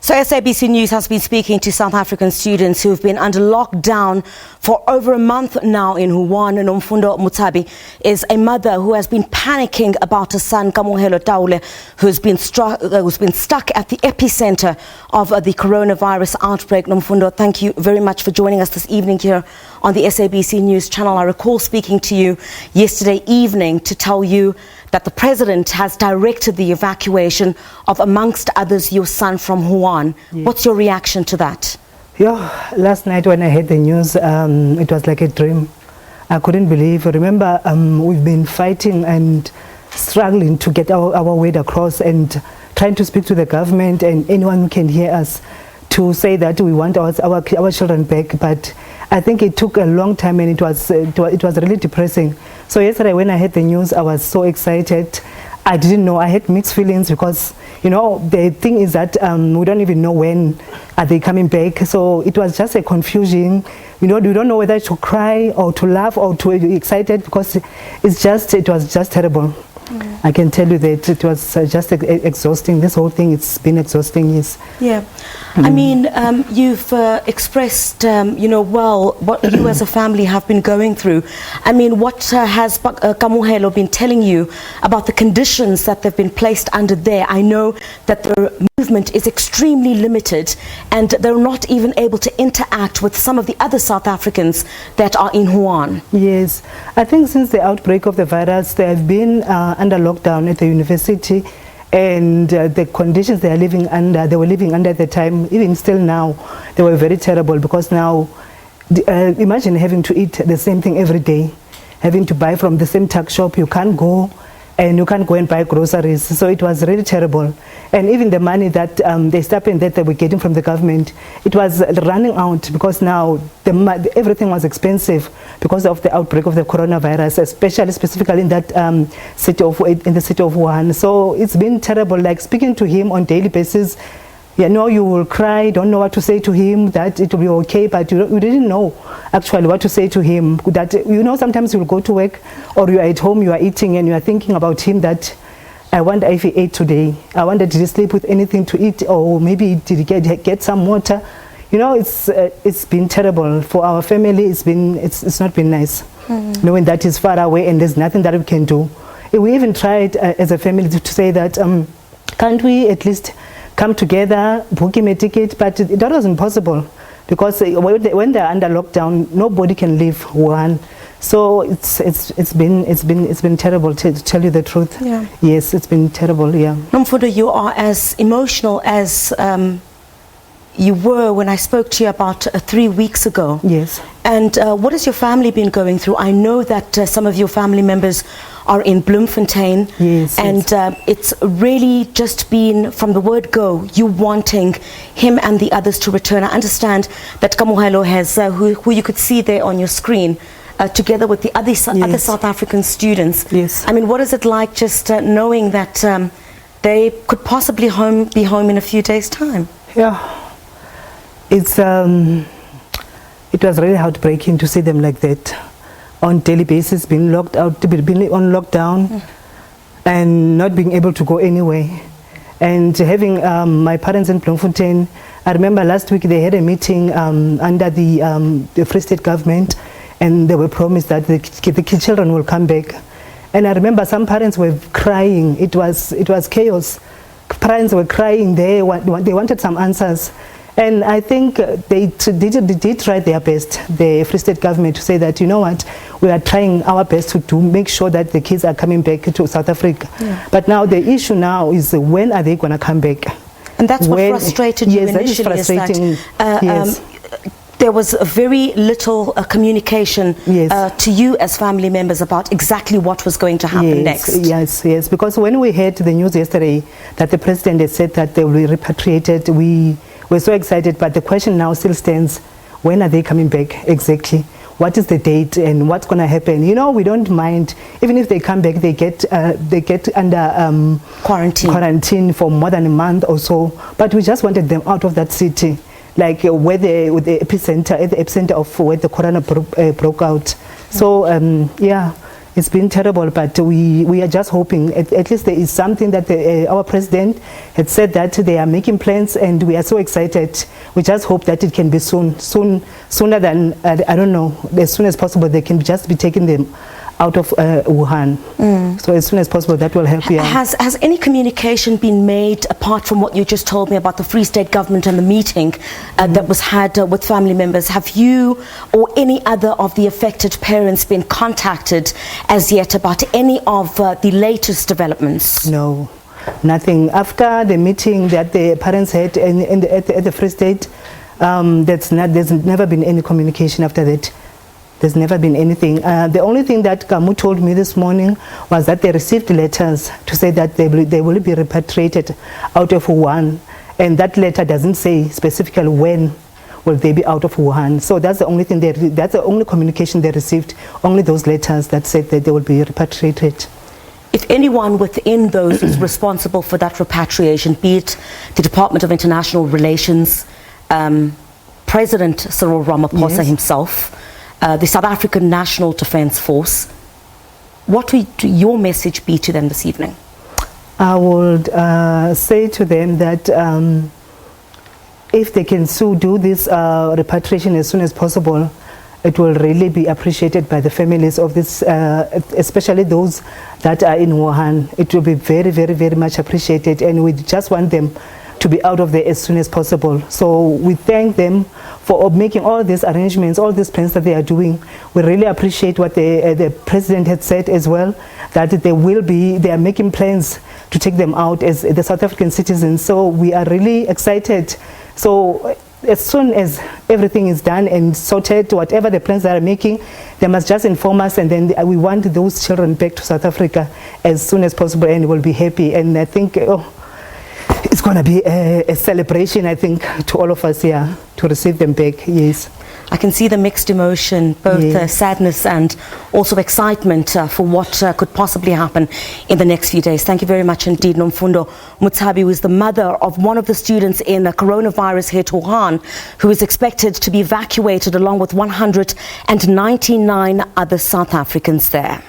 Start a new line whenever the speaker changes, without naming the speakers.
So SABC News has been speaking to South African students who have been under lockdown for over a month now in Wuhan. Nomfundo Motshabi is a mother who has been panicking about her son Kamohelo Taole, who's been stuck at the epicentre of the coronavirus outbreak. Nomfundo, thank you very much for joining us this evening here on the SABC News channel. I recall speaking to you yesterday evening to tell you that the president has directed the evacuation of, amongst others, your son from Wuhan. Yes. What's your reaction to that?
Yeah, last night when I heard the news, it was like a dream. I couldn't believe. Remember, we've been fighting and struggling to get our weight across and trying to speak to the government and anyone who can hear us to say that we want our children back. But I think it took a long time and it was really depressing. So yesterday when I heard the news, I was so excited. I didn't know. I had mixed feelings because, you know, the thing is that we don't even know when are they coming back. So it was just a confusion. You know, you don't know whether to cry or to laugh or to be excited because it was just terrible. I can tell you that it was just exhausting. This whole thing, it's been exhausting. Yes.
Yeah. I mean, you've expressed, you know, well, what you as a family have been going through. I mean, what has Kamohelo been telling you about the conditions that they've been placed under there? I know that their movement is extremely limited and they're not even able to interact with some of the other South Africans that are in Wuhan. Yes.
I think since the outbreak of the virus, they have been under lockdown at the university, and the conditions they were living under at the time, even still now, they were very terrible because now, imagine having to eat the same thing every day, having to buy from the same tuck shop. You can't go and you can't go and buy groceries. So it was really terrible. And even the money that the stipend that they were getting from the government, it was running out because now everything was expensive because of the outbreak of the coronavirus, specifically in that city of Wuhan. So it's been terrible. Like speaking to him on a daily basis, you know, you will cry, don't know what to say to him, that it will be okay, but you didn't know actually what to say to him. That, you know, sometimes you'll go to work or you're at home, you are eating and you are thinking about him that, I wonder if he ate today. I wonder, did he sleep with anything to eat, or maybe did he get some water? You know, it's been terrible for our family. It's not been nice, knowing that he's far away and there's nothing that we can do. We even tried as a family to say that, can't we at least come together, book him a ticket, but that wasn't possible because when they're under lockdown, nobody can leave Wuhan. So it's been terrible, to tell you the truth. Yeah. Yes, it's been terrible. Yeah.
Nomfundo, you are as emotional as you were when I spoke to you about 3 weeks ago.
Yes.
And what has your family been going through? I know that some of your family members are in Bloemfontein.
Yes.
And it's really just been, from the word go, you wanting him and the others to return. I understand that Kamohelo has, who you could see there on your screen, together with the other South African students.
Yes.
I mean, what is it like just knowing that they could possibly be home in a few days' time?
Yeah. It was really heartbreaking to see them like that, on daily basis, being locked out, being on lockdown, and not being able to go anywhere. And having my parents in Bloemfontein, I remember last week they had a meeting under the Free State government, and they were promised that the children will come back. And I remember some parents were crying. It was chaos. Parents were crying. They wanted some answers. And I think they did try their best, the Free State government, to say that, you know what, we are trying our best to make sure that the kids are coming back to South Africa. Yeah. But now the issue now is, when are they going to come back?
And that's what frustrated you initially.
Yes, that is frustrating.
Yes. There was very little communication to you as family members about exactly what was going to happen next.
Yes, because when we heard the news yesterday that the president had said that they will be repatriated, we were so excited, but the question now still stands, when are they coming back exactly? What is the date and what's going to happen? You know, we don't mind, even if they come back, they get under quarantine for more than a month or so, but we just wanted them out of that city, like with the epicenter of where the corona broke out. So yeah, It's been terrible, but we are just hoping at least there is something that our president had said that they are making plans, and we are so excited. We just hope that it can be sooner than, I don't know, as soon as possible they can just be taking them out of Wuhan. So as soon as possible, that will help. Yeah.
Has any communication been made, apart from what you just told me about the Free State government and the meeting that was had with family members? Have you or any other of the affected parents been contacted as yet about any of the latest developments?
No, nothing. After the meeting that the parents had at the Free State, there's never been any communication after that. There's never been anything. The only thing that Kamu told me this morning was that they received letters to say that they will be repatriated out of Wuhan. And that letter doesn't say specifically when will they be out of Wuhan. So that's the only thing that's the only communication they received, only those letters that said that they will be repatriated.
If anyone within those is responsible for that repatriation, be it the Department of International Relations, President Cyril Ramaphosa himself, the South African National Defence Force, what would your message be to them this evening?
I would say to them that if they can do this repatriation as soon as possible, it will really be appreciated by the families of this, especially those that are in Wuhan. It will be very, very, very much appreciated, and we just want them to be out of there as soon as possible. So we thank them for making all these arrangements, all these plans that they are doing. We really appreciate what the president had said as well, that they are making plans to take them out as the South African citizens. So we are really excited. So as soon as everything is done and sorted, whatever the plans they are making, they must just inform us, and then we want those children back to South Africa as soon as possible, and we'll be happy. And I think it's going to be a celebration, I think, to all of us here to receive them back. Yes.
I can see the mixed emotion, both sadness and also excitement for what could possibly happen in the next few days. Thank you very much indeed, Nomfundo Motshabi, who is the mother of one of the students in a coronavirus hit Wuhan, who is expected to be evacuated along with 199 other South Africans there.